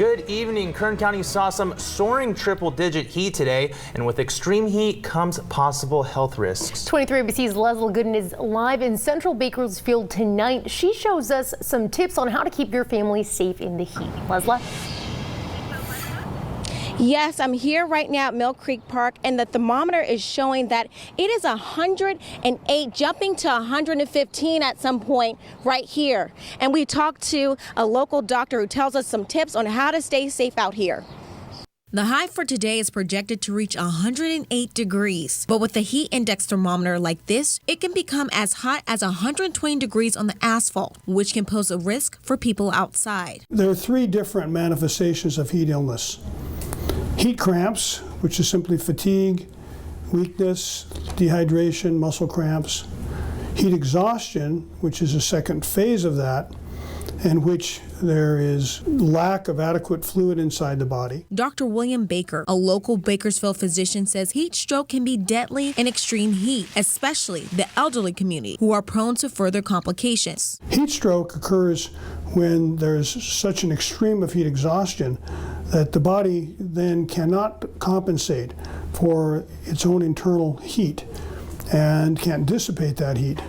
Good evening. Kern County saw some soaring triple-digit heat today, and with extreme heat comes possible health risks. 23 ABC's Leslie Gooden is live in Central Bakersfield tonight. She shows us some tips on how to keep your family safe in the heat. Leslie? Yes, I'm here right now at Mill Creek Park, and the thermometer is showing that it is 108, jumping to 115 at some point right here. And we talked to a local doctor who tells us some tips on how to stay safe out here. The high for today is projected to reach 108 degrees, but with a heat index thermometer like this, it can become as hot as 120 degrees on the asphalt, which can pose a risk for people outside. There are three different manifestations of heat illness. Heat cramps, which is simply fatigue, weakness, dehydration, muscle cramps. Heat exhaustion, which is a second phase of that, in which there is lack of adequate fluid inside the body. Dr. William Baker, a local Bakersfield physician, says heat stroke can be deadly in extreme heat, especially the elderly community, who are prone to further complications. Heat stroke occurs when there's such an extreme of heat exhaustion that the body then cannot compensate for its own internal heat and can't dissipate that heat.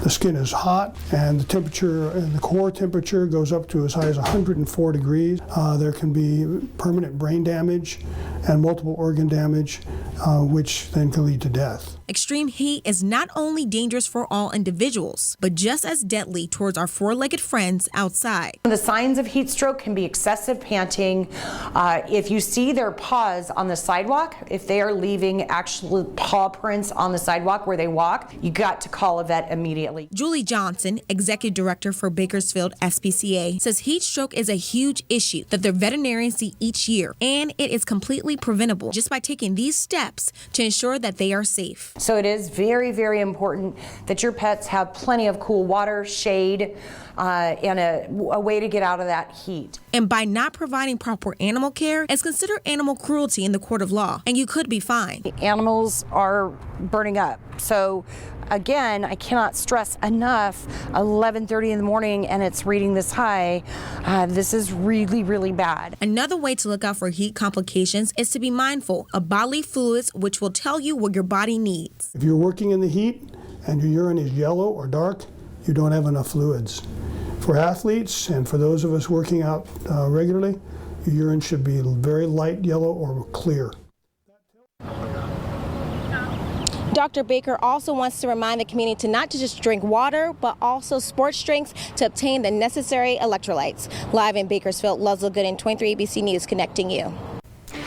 The skin is hot, and the temperature, and the core temperature goes up to as high as 104 degrees. There can be permanent brain damage and multiple organ damage, which then can lead to death. Extreme heat is not only dangerous for all individuals, but just as deadly towards our four-legged friends outside. The signs of heat stroke can be excessive panting. If you see their paws on the sidewalk, if they are leaving actual paw prints on the sidewalk where they walk, you got to call a vet immediately. Julie Johnson, Executive Director for Bakersfield SPCA, says heat stroke is a huge issue that their veterinarians see each year, and it is completely preventable just by taking these steps to ensure that they are safe. So it is very, very important that your pets have plenty of cool water, shade, and a way to get out of that heat. And by not providing proper animal care, it's considered animal cruelty in the court of law, and you could be fined. The animals are burning up. So again, I cannot stress enough, 11:30 in the morning and it's reading this high. This is really, really bad. Another way to look out for heat complications is to be mindful of bodily fluids, which will tell you what your body needs. If you're working in the heat and your urine is yellow or dark, you don't have enough fluids. For athletes and for those of us working out regularly, your urine should be very light yellow or clear. Dr. Baker also wants to remind the community to not just drink water, but also sports drinks to obtain the necessary electrolytes. Live in Bakersfield, Leslie Gooden, 23 ABC News, connecting you.